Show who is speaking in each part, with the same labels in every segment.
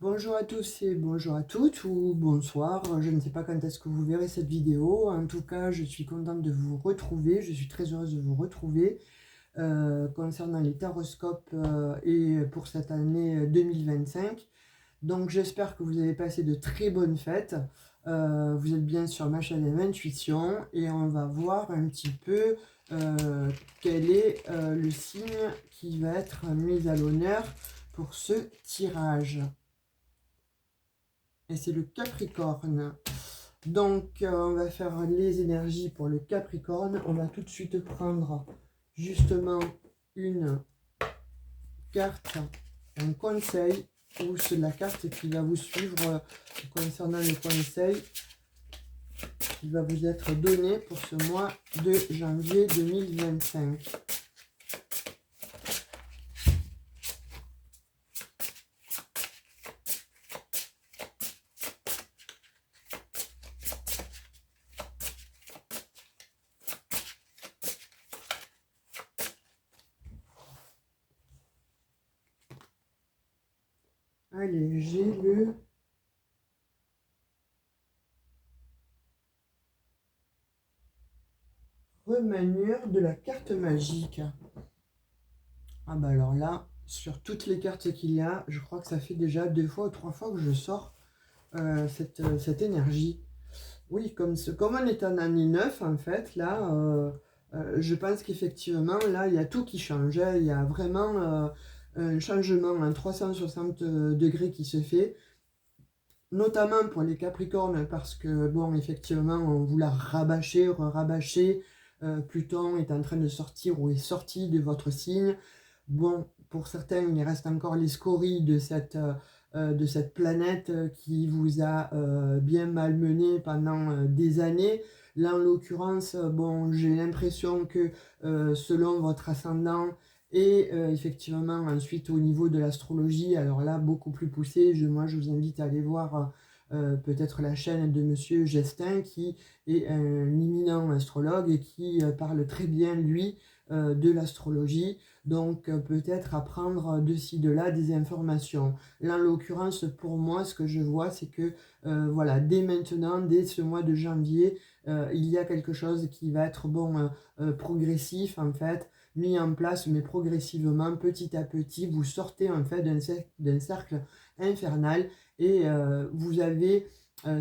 Speaker 1: Bonjour à tous et bonjour à toutes, ou bonsoir, je ne sais pas quand est-ce que vous verrez cette vidéo. En tout cas, je suis contente de vous retrouver, je suis très heureuse de vous retrouver concernant les taroscopes et pour cette année 2025. Donc j'espère que vous avez passé de très bonnes fêtes. Vous êtes bien sur ma chaîne Intuition et on va voir un petit peu quel est le signe qui va être mis à l'honneur pour ce tirage. Et c'est le Capricorne. Donc, on va faire les énergies pour le Capricorne. On va tout de suite prendre justement une carte, un conseil, ou c'est la carte qui va vous suivre concernant le conseil qui va vous être donné pour ce mois de janvier 2025. Allez, j'ai le remanieur de la carte magique. Ah bah alors là, sur toutes les cartes qu'il y a, je crois que ça fait déjà 2 fois ou 3 fois que je sors cette énergie. Oui, comme on est en année 9 en fait, là, je pense qu'effectivement, là, il y a tout qui change, hein. Il y a vraiment un changement en 360 degrés qui se fait, notamment pour les Capricornes, parce que, bon, effectivement, on vous l'a rabâché, rabâché, Pluton est en train de sortir ou est sorti de votre signe. Bon, pour certains, il reste encore les scories de cette planète qui vous a bien malmené pendant des années. Là, en l'occurrence, bon, j'ai l'impression que selon votre ascendant et effectivement ensuite au niveau de l'astrologie, alors là, beaucoup plus poussé, moi je vous invite à aller voir peut-être la chaîne de Monsieur Gestin, qui est un éminent astrologue et qui parle très bien, lui, de l'astrologie. Donc peut-être apprendre de ci, de là des informations. Là, en l'occurrence, pour moi, ce que je vois, c'est que voilà, dès maintenant, dès ce mois de janvier, il y a quelque chose qui va être progressif en fait, mis en place, mais progressivement, petit à petit, vous sortez en fait d'un cercle infernal et vous avez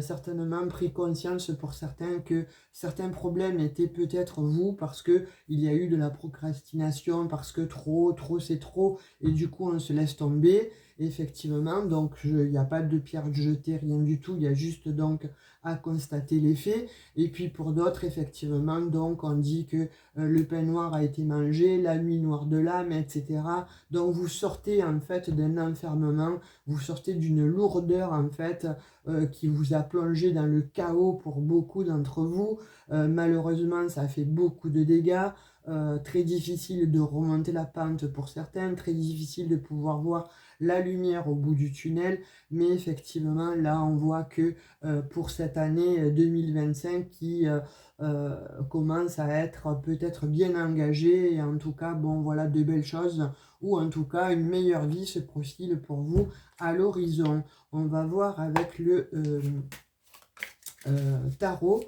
Speaker 1: certainement pris conscience pour certains que certains problèmes étaient peut-être vous, parce que il y a eu de la procrastination, parce que trop c'est trop, et du coup on se laisse tomber, effectivement. Donc il n'y a pas de pierre jetée, rien du tout, il y a juste donc à constater les faits. Et puis pour d'autres, effectivement, donc on dit que le pain noir a été mangé, la nuit noire de l'âme, etc. Donc vous sortez en fait d'un enfermement, vous sortez d'une lourdeur en fait qui vous a plongé dans le chaos pour beaucoup d'entre vous. Malheureusement, ça a fait beaucoup de dégâts. Très difficile de remonter la pente pour certains, très difficile de pouvoir voir la lumière au bout du tunnel, mais effectivement là on voit que pour cette année 2025 qui commence à être peut-être bien engagée, et en tout cas bon voilà, de belles choses, ou en tout cas une meilleure vie se profile pour vous à l'horizon. On va voir avec le tarot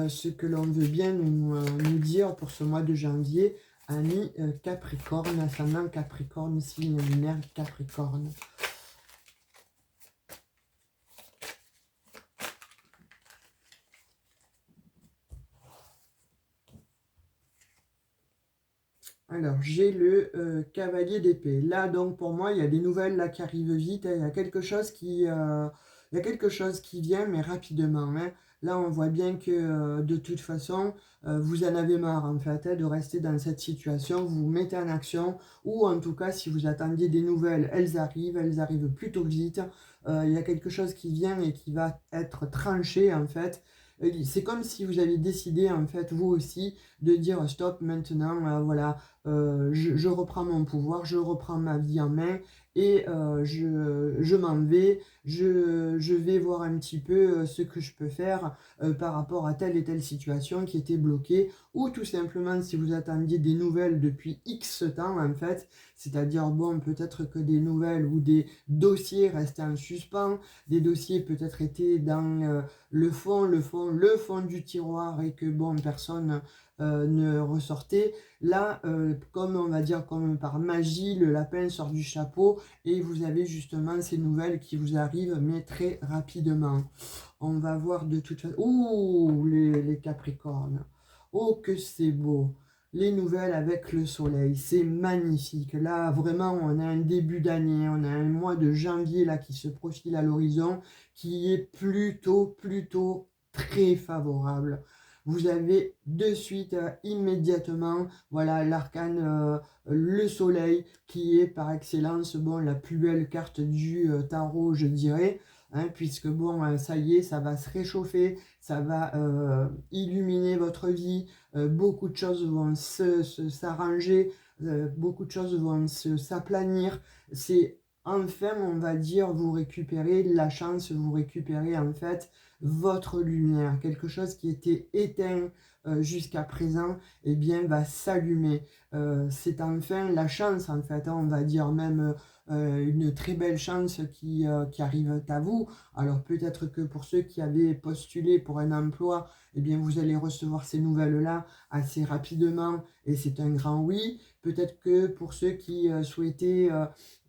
Speaker 1: ce que l'on veut bien nous dire pour ce mois de janvier, ami Capricorne, ascendant Capricorne, signe lunaire Capricorne. Alors, j'ai le cavalier d'épée. Là, donc, pour moi, il y a des nouvelles là qui arrivent vite, hein. Il y a quelque chose il y a quelque chose qui vient, mais rapidement, hein. Là, on voit bien que, de toute façon, vous en avez marre, en fait, hein, de rester dans cette situation. Vous vous mettez en action, ou en tout cas, si vous attendiez des nouvelles, elles arrivent plutôt vite. Il y a quelque chose qui vient et qui va être tranché, en fait. C'est comme si vous aviez décidé, en fait, vous aussi, de dire stop maintenant, voilà, je reprends mon pouvoir, je reprends ma vie en main, et je m'en vais, je vais voir un petit peu ce que je peux faire par rapport à telle et telle situation qui était bloquée, ou tout simplement si vous attendiez des nouvelles depuis X temps en fait, c'est-à-dire, bon, peut-être que des nouvelles ou des dossiers restaient en suspens, des dossiers peut-être étaient dans le fond du tiroir et que, bon, personne ne ressortait. Là, comme on va dire, comme par magie, le lapin sort du chapeau et vous avez justement ces nouvelles qui vous arrivent, mais très rapidement. On va voir de toute façon. Ouh, les Capricornes. Oh, que c'est beau. Les nouvelles avec le soleil, c'est magnifique. Là, vraiment, on a un début d'année, on a un mois de janvier là qui se profile à l'horizon, qui est plutôt très favorable. Vous avez de suite, immédiatement, voilà, l'arcane, le soleil, qui est par excellence, bon, la plus belle carte du tarot, je dirais. Hein, puisque bon, ça y est, ça va se réchauffer, ça va illuminer votre vie, beaucoup de choses vont s'arranger, beaucoup de choses vont s'aplanir. C'est enfin, on va dire, vous récupérez la chance, vous récupérez en fait votre lumière, quelque chose qui était éteint jusqu'à présent, et bien va s'allumer. C'est enfin la chance en fait, hein, on va dire même une très belle chance qui arrive à vous. Alors peut-être que pour ceux qui avaient postulé pour un emploi, eh bien vous allez recevoir ces nouvelles-là assez rapidement et c'est un grand oui. Peut-être que pour ceux qui souhaitaient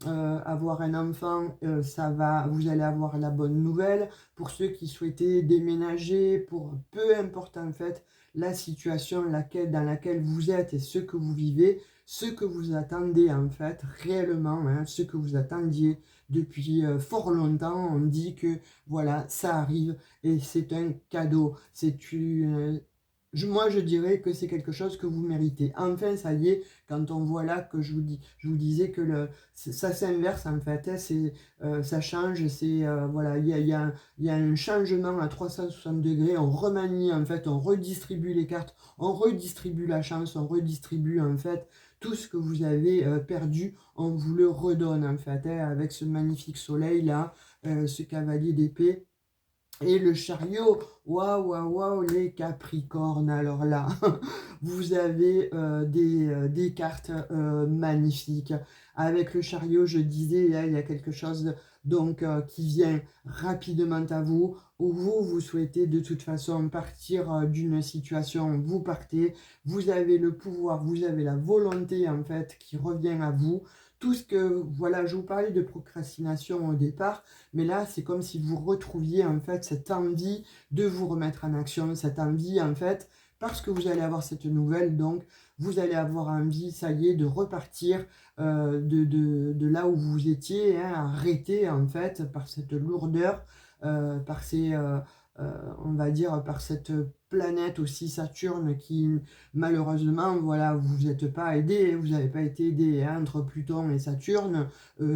Speaker 1: avoir un enfant, vous allez avoir la bonne nouvelle. Pour ceux qui souhaitaient déménager, pour peu importe en fait la situation dans laquelle vous êtes et ce que vous vivez, ce que vous attendez en fait réellement, hein, ce que vous attendiez depuis fort longtemps, on dit que voilà, ça arrive et c'est un cadeau. Moi, je dirais que c'est quelque chose que vous méritez. Enfin, ça y est, quand on voit là que je vous disais que ça s'inverse en fait, hein, ça change, voilà, il y a un changement à 360 degrés, on remanie en fait, on redistribue les cartes, on redistribue la chance, on redistribue en fait tout ce que vous avez perdu, on vous le redonne en fait, hein, avec ce magnifique soleil là, ce cavalier d'épée. Et le chariot, waouh, waouh, waouh, les Capricornes, alors là, vous avez des cartes magnifiques. Avec le chariot, je disais, hein, il y a quelque chose donc qui vient rapidement à vous, où vous souhaitez de toute façon partir d'une situation, vous partez, vous avez le pouvoir, vous avez la volonté en fait qui revient à vous. Tout ce que, voilà, je vous parlais de procrastination au départ, mais là, c'est comme si vous retrouviez en fait cette envie de vous remettre en action, cette envie en fait, parce que vous allez avoir cette nouvelle, donc vous allez avoir envie, ça y est, de repartir de là où vous étiez, hein, arrêté en fait par cette lourdeur, par on va dire, par cette planète aussi Saturne qui malheureusement, voilà, vous n'êtes pas aidé, vous n'avez pas été aidé, hein, entre Pluton et Saturne,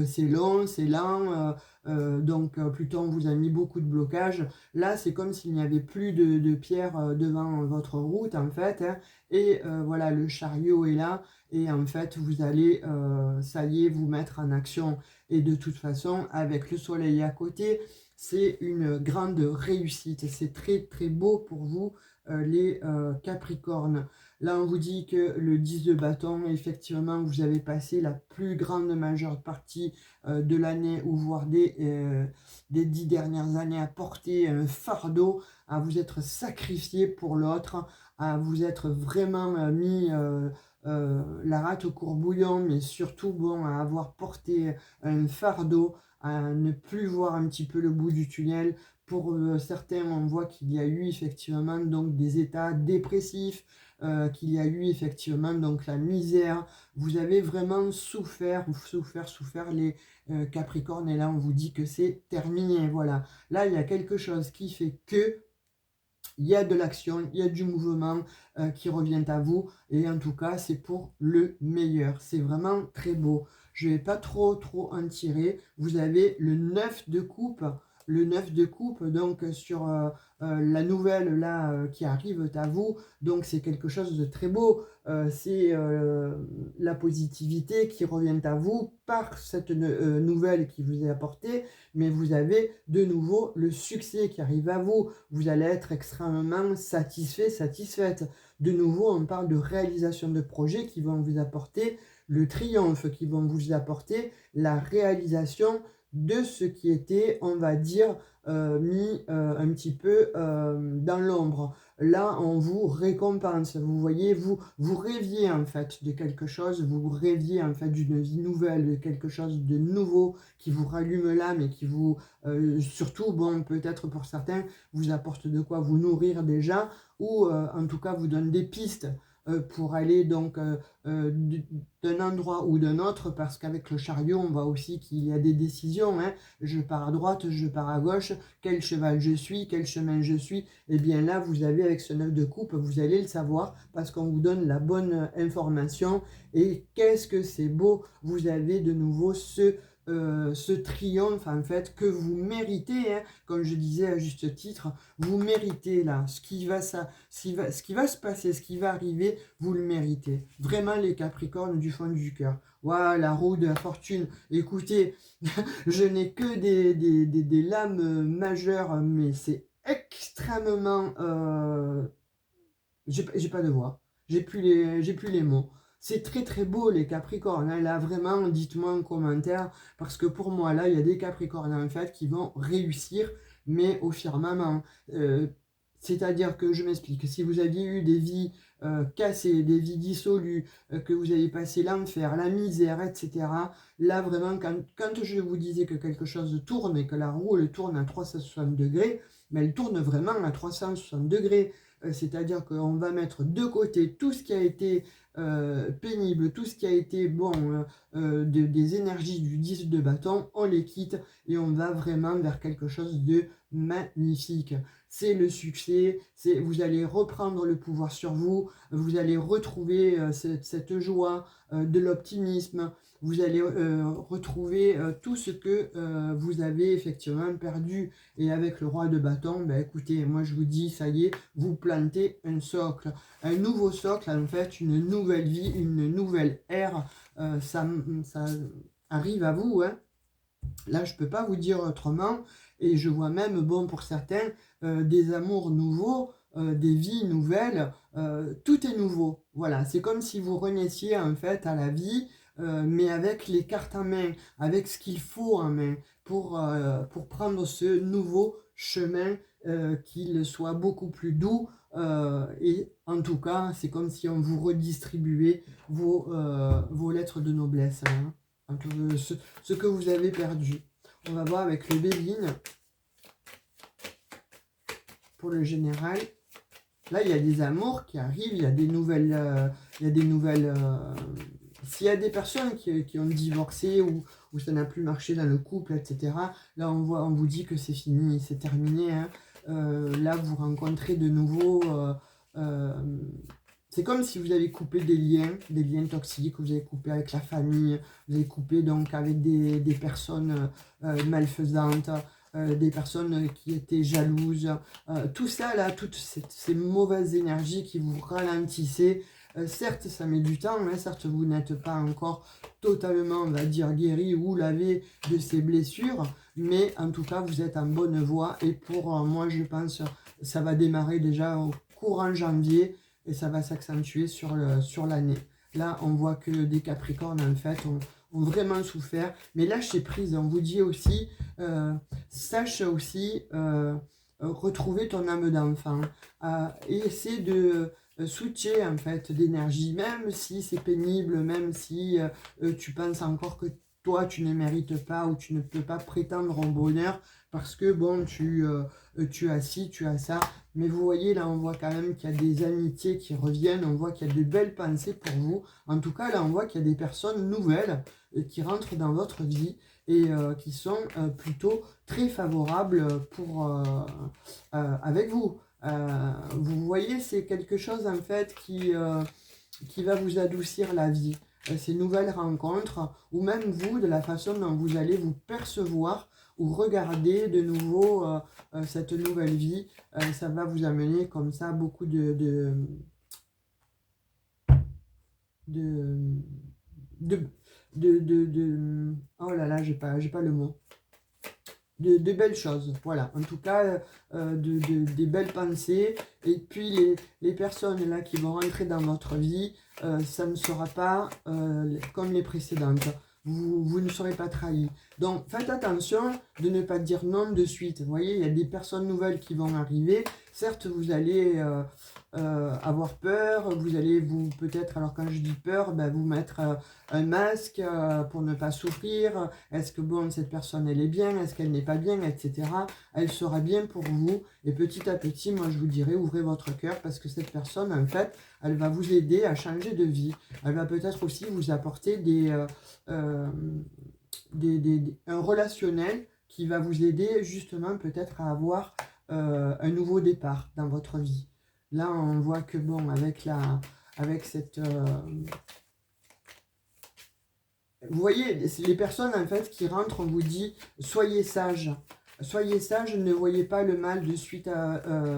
Speaker 1: c'est long, c'est lent, donc Pluton vous a mis beaucoup de blocages. Là, c'est comme s'il n'y avait plus de pierre devant votre route, en fait, hein, et voilà, le chariot est là, et en fait, vous allez, ça y est, vous mettre en action. Et de toute façon, avec le soleil à côté, c'est une grande réussite. C'est très beau pour vous, les Capricornes. Là, on vous dit que le 10 de bâton, effectivement, vous avez passé la plus grande majeure partie de l'année, ou voire des 10 dernières années, à porter un fardeau, à vous être sacrifié pour l'autre, à vous être vraiment mis la rate au courbouillon, mais surtout, bon, à avoir porté un fardeau, à ne plus voir un petit peu le bout du tunnel. Pour certains, on voit qu'il y a eu effectivement donc des états dépressifs, qu'il y a eu effectivement donc la misère. Vous avez vraiment souffert les Capricornes, et là on vous dit que c'est terminé. Voilà, là il y a quelque chose qui fait que il y a de l'action, il y a du mouvement qui revient à vous, et en tout cas c'est pour le meilleur, c'est vraiment très beau. Je ne vais pas trop en tirer. Vous avez le 9 de coupe, donc sur la nouvelle là qui arrive à vous, donc c'est quelque chose de très beau. C'est la positivité qui revient à vous par cette nouvelle qui vous est apportée, mais vous avez de nouveau le succès qui arrive à vous. Vous allez être extrêmement satisfait, satisfaite. De nouveau, on parle de réalisation de projets qui vont vous apporter le triomphe, qui vont vous apporter la réalisation de ce qui était, on va dire, mis un petit peu dans l'ombre. Là, on vous récompense. Vous voyez, vous rêviez en fait de quelque chose, vous rêviez en fait d'une vie nouvelle, de quelque chose de nouveau qui vous rallume l'âme et qui vous, surtout, bon, peut-être pour certains, vous apporte de quoi vous nourrir déjà, ou en tout cas vous donne des pistes pour aller donc d'un endroit ou d'un autre, parce qu'avec le chariot, on voit aussi qu'il y a des décisions, hein. Je pars à droite, je pars à gauche, quel cheval je suis, quel chemin je suis. Et bien là, vous avez avec ce 9 de coupe, vous allez le savoir, parce qu'on vous donne la bonne information. Et qu'est-ce que c'est beau, vous avez de nouveau ce triomphe en fait que vous méritez, hein, comme je disais à juste titre, vous méritez là, ce qui va se passer, ce qui va arriver, vous le méritez. Vraiment les Capricornes du fond du cœur. Voilà, la roue de la fortune. Écoutez, je n'ai que des lames majeures, mais c'est extrêmement... j'ai pas de voix. J'ai plus les mots. C'est très très beau les Capricornes, hein. Là vraiment, dites-moi en commentaire, parce que pour moi là, il y a des Capricornes en fait qui vont réussir, mais au firmament. Euh, C'est-à-dire que je m'explique, si vous aviez eu des vies cassées, des vies dissolues, que vous avez passé l'enfer, la misère, etc. Là vraiment, quand je vous disais que quelque chose tourne et que la roue elle tourne à 360 degrés, mais elle tourne vraiment à 360 degrés. C'est-à-dire qu'on va mettre de côté tout ce qui a été pénible, tout ce qui a été bon, des énergies du 10 de bâton, on les quitte et on va vraiment vers quelque chose de magnifique. C'est le succès, vous allez reprendre le pouvoir sur vous, vous allez retrouver cette joie, de l'optimisme, vous allez retrouver tout ce que vous avez effectivement perdu. Et avec le roi de bâton, ben écoutez, moi je vous dis, ça y est, vous plantez un socle, un nouveau socle, en fait, une nouvelle vie, une nouvelle ère, ça arrive à vous, hein. Là, je ne peux pas vous dire autrement, et je vois même, bon, pour certains, des amours nouveaux, des vies nouvelles, tout est nouveau. Voilà, c'est comme si vous renaissiez en fait à la vie, mais avec les cartes en main, avec ce qu'il faut en main pour prendre ce nouveau chemin, qu'il soit beaucoup plus doux. Et en tout cas, c'est comme si on vous redistribuait vos lettres de noblesse, hein. Un peu ce que vous avez perdu. On va voir avec le Béline pour le général. Là, il y a des amours qui arrivent, il y a des nouvelles... il y a des nouvelles s'il y a des personnes qui ont divorcé ou ça n'a plus marché dans le couple, etc., là, on vous dit que c'est fini, c'est terminé, hein. Là, vous rencontrez de nouveau... c'est comme si vous avez coupé des liens toxiques, vous avez coupé avec la famille, vous avez coupé donc avec des personnes malfaisantes, des personnes qui étaient jalouses, tout ça là, toutes ces mauvaises énergies qui vous ralentissaient. Certes, ça met du temps, hein, certes, vous n'êtes pas encore totalement, on va dire, guéri ou lavé de ces blessures, mais en tout cas, vous êtes en bonne voie et pour moi, je pense, ça va démarrer déjà au courant janvier et ça va s'accentuer sur l'année. Là, on voit que des Capricornes, en fait, ont vraiment souffert. Mais lâchez prise, on vous dit aussi, sache aussi retrouver ton âme d'enfant. Et essaie de switcher, en fait, d'énergie, même si c'est pénible, même si tu penses encore que toi, tu ne mérites pas ou tu ne peux pas prétendre au bonheur parce que, bon, tu as ci, tu as ça. Mais vous voyez, là, on voit quand même qu'il y a des amitiés qui reviennent, on voit qu'il y a de belles pensées pour vous. En tout cas, là, on voit qu'il y a des personnes nouvelles qui rentrent dans votre vie et qui sont plutôt très favorables avec vous. Vous voyez, c'est quelque chose, en fait, qui va vous adoucir la vie. Ces nouvelles rencontres, ou même vous, de la façon dont vous allez vous percevoir ou regarder de nouveau cette nouvelle vie, ça va vous amener comme ça beaucoup de, de, oh là là, j'ai pas le mot. de belles choses. Voilà, en tout cas, des belles pensées. Et puis, les personnes là qui vont rentrer dans votre vie, ça ne sera pas comme les précédentes. Vous ne serez pas trahi. Donc, faites attention de ne pas dire non de suite. Vous voyez, il y a des personnes nouvelles qui vont arriver. Certes, vous allez avoir peur. Vous allez vous, peut-être, alors quand je dis peur, ben, vous mettre un masque pour ne pas souffrir. Est-ce que, bon, cette personne, elle est bien? Est-ce qu'elle n'est pas bien? Etc. Elle sera bien pour vous. Et petit à petit, moi, je vous dirais, ouvrez votre cœur parce que cette personne, en fait, elle va vous aider à changer de vie. Elle va peut-être aussi vous apporter euh, un relationnel qui va vous aider justement peut-être à avoir un nouveau départ dans votre vie. Là, on voit que bon, avec cette... vous voyez, les personnes en fait qui rentrent, on vous dit, soyez sages. Soyez sages, ne voyez pas le mal de suite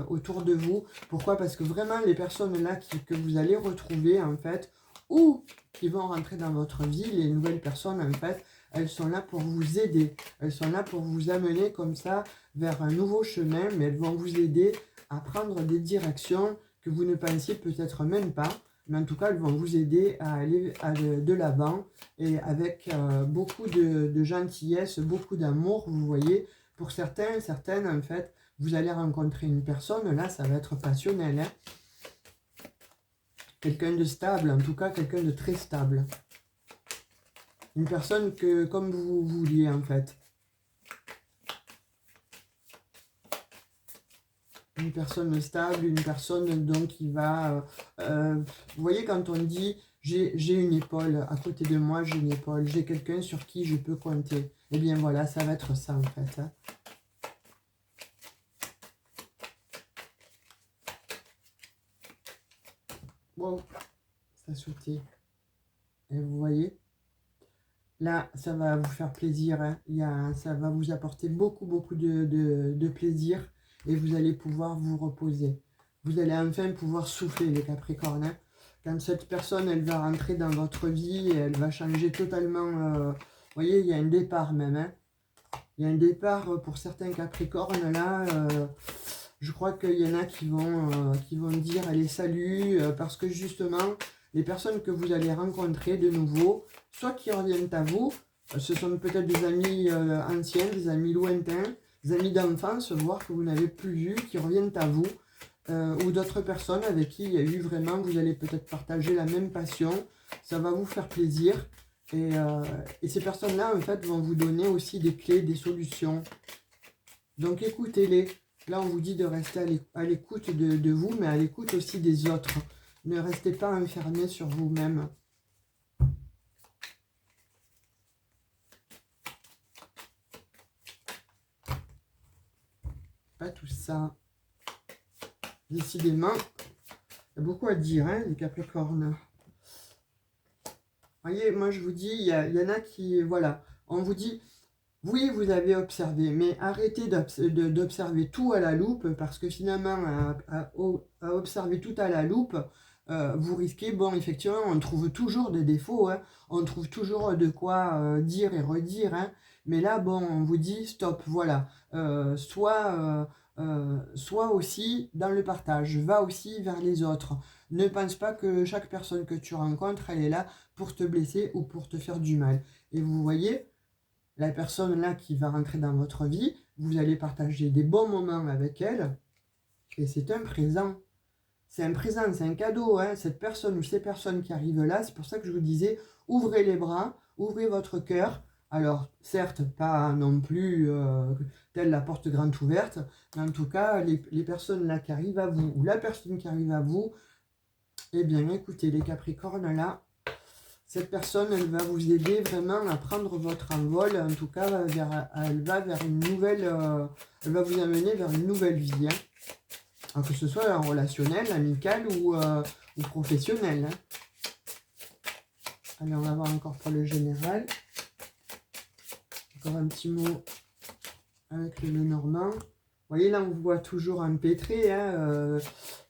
Speaker 1: autour de vous. Pourquoi? Parce que vraiment, les personnes là que vous allez retrouver en fait, ou qui vont rentrer dans votre vie, les nouvelles personnes en fait, elles sont là pour vous aider. Elles sont là pour vous amener comme ça vers un nouveau chemin, mais elles vont vous aider à prendre des directions que vous ne pensiez peut-être même pas. Mais en tout cas, elles vont vous aider à aller de l'avant et avec beaucoup de gentillesse, beaucoup d'amour, vous voyez. Pour certains, certaines, en fait, vous allez rencontrer une personne, là, ça va être passionnel. Hein. Quelqu'un de stable, en tout cas, quelqu'un de très stable. Une personne que, comme vous vouliez, en fait. Une personne stable, une personne donc qui va... vous voyez, quand on dit j'ai une épaule à côté de moi, j'ai une épaule, j'ai quelqu'un sur qui je peux compter. Eh bien voilà, ça va être ça en fait. Hein. Bon, ça sauté. Et vous voyez, là, ça va vous faire plaisir. Hein. Ça va vous apporter beaucoup, beaucoup de plaisir. Et vous allez pouvoir vous reposer. Vous allez enfin pouvoir souffler, les Capricornes. Hein. Quand cette personne, elle va rentrer dans votre vie, elle va changer totalement. Vous voyez, il y a un départ même. Hein. Il y a un départ pour certains Capricornes, là. Je crois qu'il y en a qui vont dire allez salut parce que justement les personnes que vous allez rencontrer de nouveau, soit qui reviennent à vous, ce sont peut-être des amis anciens, des amis lointains, des amis d'enfance, voire que vous n'avez plus vus, qui reviennent à vous, ou d'autres personnes avec qui il y a eu vraiment, vous allez peut-être partager la même passion, ça va vous faire plaisir. Et ces personnes-là, en fait, vont vous donner aussi des clés, des solutions. Donc écoutez-les. Là, on vous dit de rester à l'écoute de vous, mais à l'écoute aussi des autres. Ne restez pas enfermé sur vous-même. Pas tout ça. Décidément, il y a beaucoup à dire, hein, les Capricornes. Voyez, moi je vous dis, il y en a qui, voilà, on vous dit... Oui, vous avez observé, mais arrêtez d'observer tout à la loupe, parce que finalement, à observer tout à la loupe, vous risquez, bon, effectivement, on trouve toujours des défauts, hein, on trouve toujours de quoi dire et redire, hein, mais là, bon, on vous dit, stop, voilà, sois aussi dans le partage, va aussi vers les autres. Ne pense pas que chaque personne que tu rencontres, elle est là pour te blesser ou pour te faire du mal. Et vous voyez, la personne là qui va rentrer dans votre vie, vous allez partager des bons moments avec elle. Et c'est un présent. C'est un présent, c'est un cadeau. Hein. Cette personne ou ces personnes qui arrivent là, c'est pour ça que je vous disais, ouvrez les bras, ouvrez votre cœur. Alors, certes, pas non plus telle la porte grande ouverte, mais en tout cas, les personnes là qui arrivent à vous, ou la personne qui arrive à vous, eh bien, écoutez, les Capricornes là, cette personne, elle va vous aider vraiment à prendre votre envol. En tout cas, elle va vers une nouvelle... elle va vous amener vers une nouvelle vie. Hein. Alors que ce soit en relationnel, amical ou professionnel. Hein. Allez, on va voir encore pour le général. Encore un petit mot avec le Normand. voyez, là, on vous voit toujours empêtré, hein,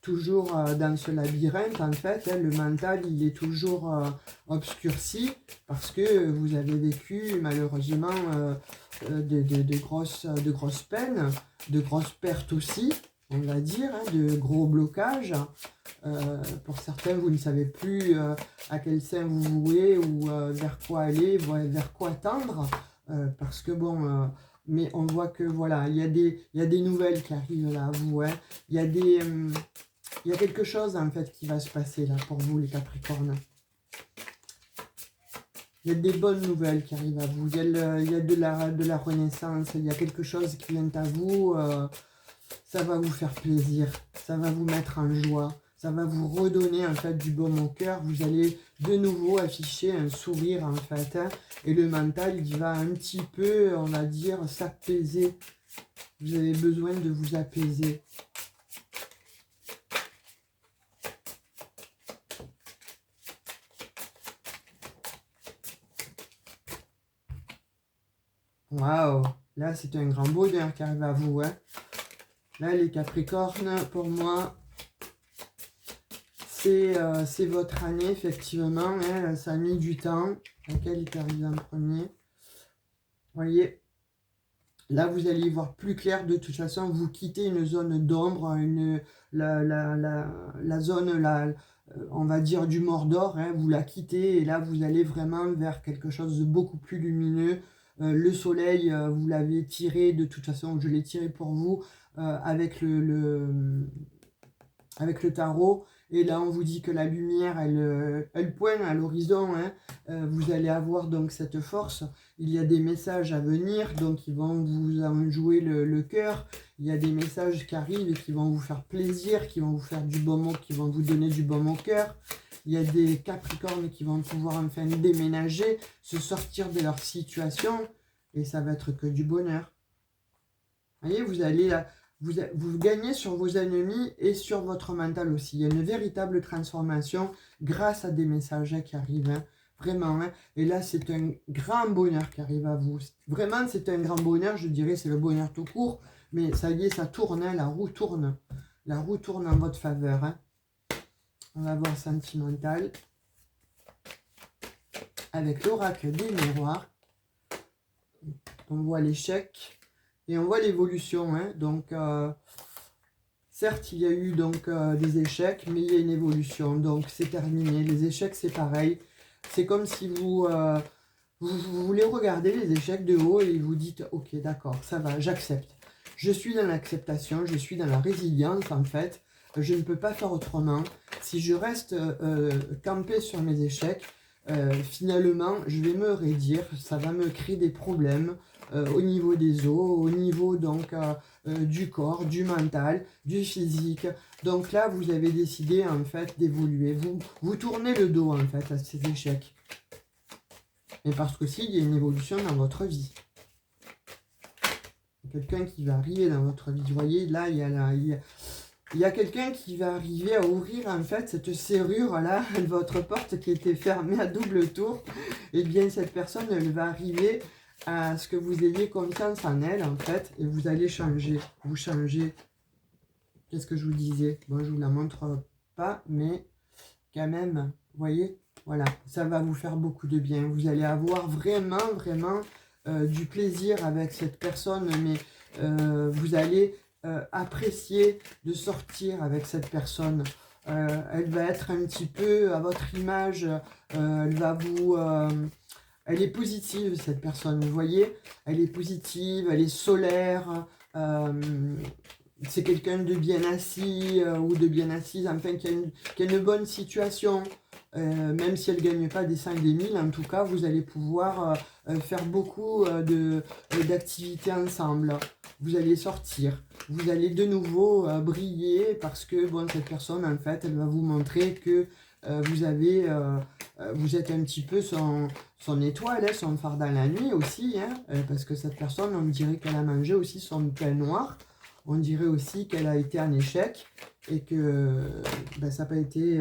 Speaker 1: toujours dans ce labyrinthe, en fait. Hein, le mental, il est toujours obscurci parce que vous avez vécu, malheureusement, de grosses peines, de grosses pertes aussi, on va dire, hein, de gros blocages. Pour certains, vous ne savez plus à quel sein vous vouez ou vers quoi aller, vers quoi tendre, parce que bon... mais on voit que voilà, il y a des nouvelles qui arrivent là à vous. Hein. Il y a quelque chose en fait qui va se passer là pour vous les Capricornes. Il y a des bonnes nouvelles qui arrivent à vous. Il y a de la renaissance. Il y a quelque chose qui vient à vous. Ça va vous faire plaisir. Ça va vous mettre en joie. Ça va vous redonner en fait du baume au cœur. Vous allez de nouveau afficher un sourire en fait. Hein, et le mental, il va un petit peu, on va dire, s'apaiser. Vous avez besoin de vous apaiser. Waouh! Là, c'est un grand bonheur qui arrive à vous. Hein. Là, les Capricornes, pour moi... C'est votre année, effectivement. Hein, ça a mis du temps. Laquelle est arrivée en premier? Vous voyez, là, vous allez y voir plus clair. De toute façon, vous quittez une zone d'ombre, la zone, on va dire, du Mordor. Hein, vous la quittez et là, vous allez vraiment vers quelque chose de beaucoup plus lumineux. Le soleil, vous l'avez tiré. De toute façon, je l'ai tiré pour vous avec avec le tarot. Et là, on vous dit que la lumière, elle pointe à l'horizon. Hein. Vous allez avoir donc cette force. Il y a des messages à venir, donc ils vont vous en jouer le cœur. Il y a des messages qui arrivent et qui vont vous faire plaisir, qui vont vous faire du baume, qui vont vous donner du baume au cœur. Il y a des Capricornes qui vont pouvoir enfin déménager, se sortir de leur situation. Et ça va être que du bonheur. Vous voyez, vous allez... Vous gagnez sur vos ennemis et sur votre mental aussi. Il y a une véritable transformation grâce à des messages qui arrivent. Hein. Vraiment. Hein. Et là, c'est un grand bonheur qui arrive à vous. Vraiment, c'est un grand bonheur. Je dirais c'est le bonheur tout court. Mais ça y est, ça tourne. Hein. La roue tourne. La roue tourne en votre faveur. Hein. On va voir sentimental. Avec l'oracle des miroirs. On voit l'échec. Et on voit l'évolution, hein. Donc, certes, il y a eu donc des échecs, mais il y a une évolution. Donc, c'est terminé. Les échecs, c'est pareil. C'est comme si vous voulez regarder les échecs de haut et vous dites, ok, d'accord, ça va, j'accepte. Je suis dans l'acceptation, je suis dans la résilience, en fait. Je ne peux pas faire autrement. Si je reste campé sur mes échecs, finalement, je vais me raidir. Ça va me créer des problèmes. Au niveau des os, au niveau donc du corps, du mental, du physique. Donc là, vous avez décidé en fait d'évoluer. Vous tournez le dos en fait à ces échecs. Et parce que s'il y a une évolution dans votre vie. Quelqu'un qui va arriver dans votre vie. Vous voyez, là, il y a quelqu'un qui va arriver à ouvrir en fait cette serrure là de votre porte qui était fermée à double tour. Et bien cette personne, elle va arriver à ce que vous ayez confiance en elle, en fait, et vous allez changer. Vous changez. Qu'est-ce que je vous disais? Bon, je ne vous la montre pas, mais quand même, vous voyez, voilà, ça va vous faire beaucoup de bien. Vous allez avoir vraiment, vraiment du plaisir avec cette personne, mais vous allez apprécier de sortir avec cette personne. Elle va être un petit peu à votre image, elle va vous... elle est positive, cette personne, vous voyez? Elle est positive, elle est solaire. C'est quelqu'un de bien assis ou de bien assise, enfin, qui a une bonne situation. Même si elle ne gagne pas des 5 des 1000, en tout cas, vous allez pouvoir faire beaucoup d'activités ensemble. Vous allez sortir. Vous allez de nouveau briller parce que, bon, cette personne, en fait, elle va vous montrer que vous êtes un petit peu son étoile, hein, son phare dans la nuit aussi, hein, parce que cette personne, on dirait qu'elle a mangé aussi son pain noir, on dirait aussi qu'elle a été en échec, et que ben, ça n'a pas été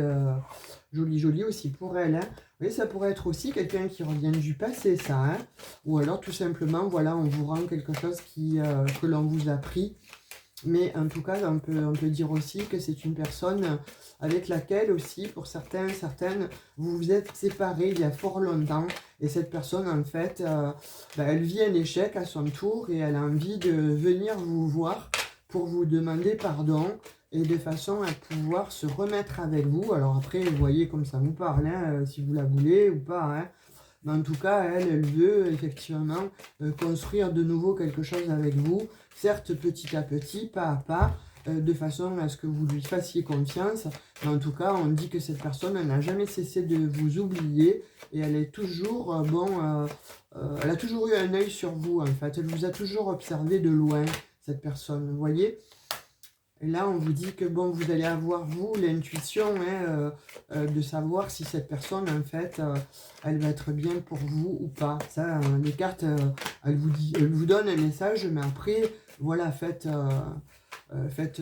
Speaker 1: joli aussi pour elle. Hein. Vous voyez, ça pourrait être aussi quelqu'un qui revient du passé, ça, hein, ou alors tout simplement, voilà, on vous rend quelque chose que l'on vous a pris, Mais en tout cas, on peut dire aussi que c'est une personne avec laquelle aussi, pour certains, certaines, vous vous êtes séparés il y a fort longtemps. Et cette personne, en fait, elle vit un échec à son tour et elle a envie de venir vous voir pour vous demander pardon et de façon à pouvoir se remettre avec vous. Alors après, vous voyez comme ça vous parle, hein, si vous la voulez ou pas, hein. Mais en tout cas, elle veut effectivement construire de nouveau quelque chose avec vous, certes petit à petit, pas à pas, de façon à ce que vous lui fassiez confiance. Mais en tout cas, on dit que cette personne n'a jamais cessé de vous oublier et elle est toujours, elle a toujours eu un œil sur vous en fait. Elle vous a toujours observé de loin, cette personne, vous voyez. Et là, on vous dit que bon, vous allez avoir, vous, l'intuition hein, de savoir si cette personne, en fait, elle va être bien pour vous ou pas. Ça, les cartes, elles vous donnent un message, mais après, voilà, faites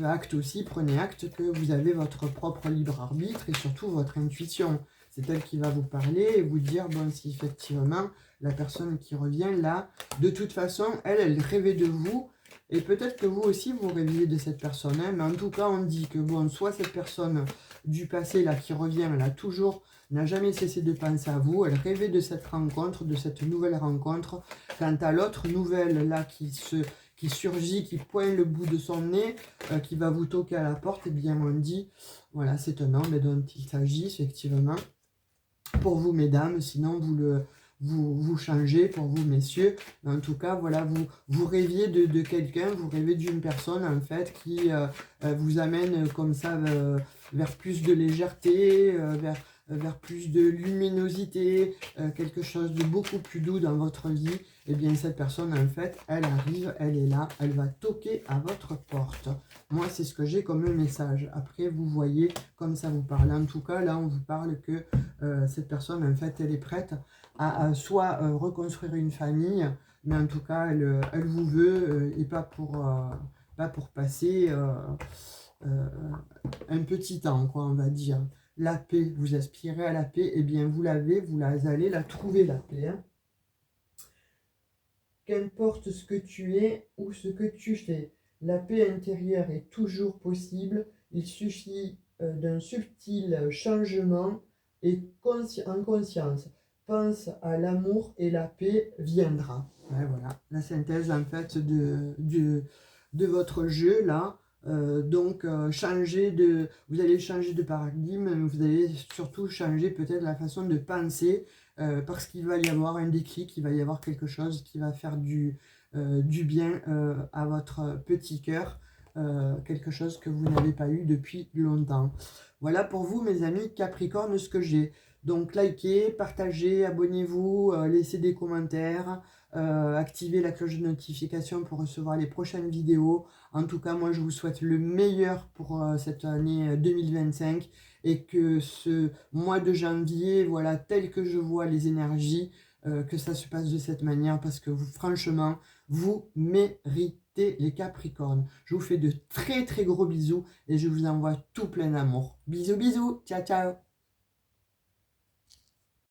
Speaker 1: acte aussi, prenez acte que vous avez votre propre libre arbitre et surtout votre intuition. C'est elle qui va vous parler et vous dire, bon, si effectivement, la personne qui revient là, de toute façon, elle rêvait de vous. Et peut-être que vous aussi, vous rêviez de cette personne. Hein, mais en tout cas, on dit que, bon, soit cette personne du passé, là, qui revient, elle a toujours, n'a jamais cessé de penser à vous. Elle rêvait de cette rencontre, de cette nouvelle rencontre. Quant à l'autre nouvelle, là, qui surgit, qui pointe le bout de son nez, qui va vous toquer à la porte, eh bien, on dit, voilà, c'est un homme dont il s'agit, effectivement. Pour vous, mesdames, sinon, vous changez pour vous, messieurs. Mais en tout cas, voilà, vous rêviez de quelqu'un, vous rêvez d'une personne, en fait, qui vous amène comme ça vers plus de légèreté, vers plus de luminosité, quelque chose de beaucoup plus doux dans votre vie. Et bien, cette personne, en fait, elle arrive, elle est là, elle va toquer à votre porte. Moi, c'est ce que j'ai comme message. Après, vous voyez comme ça vous parle. En tout cas, là, on vous parle que cette personne, en fait, elle est prête à soit reconstruire une famille, mais en tout cas, elle vous veut et pas pour passer un petit temps, quoi, on va dire. La paix, vous aspirez à la paix, et bien vous l'avez, vous allez la trouver, la paix. Hein. Qu'importe ce que tu es ou ce que tu fais, la paix intérieure est toujours possible. Il suffit d'un subtil changement et en conscience. Pense à l'amour et la paix viendra. Ouais, voilà, la synthèse en fait de votre jeu là. Vous allez changer de paradigme, vous allez surtout changer peut-être la façon de penser parce qu'il va y avoir un déclic, il va y avoir quelque chose qui va faire du bien à votre petit cœur, quelque chose que vous n'avez pas eu depuis longtemps. Voilà pour vous mes amis Capricorne ce que j'ai. Donc likez, partagez, abonnez-vous, laissez des commentaires, activez la cloche de notification pour recevoir les prochaines vidéos. En tout cas, moi je vous souhaite le meilleur pour cette année 2025 et que ce mois de janvier, voilà, tel que je vois les énergies, que ça se passe de cette manière parce que vous, franchement, vous méritez les Capricornes. Je vous fais de très très gros bisous et je vous envoie tout plein d'amour. Bisous bisous, ciao ciao.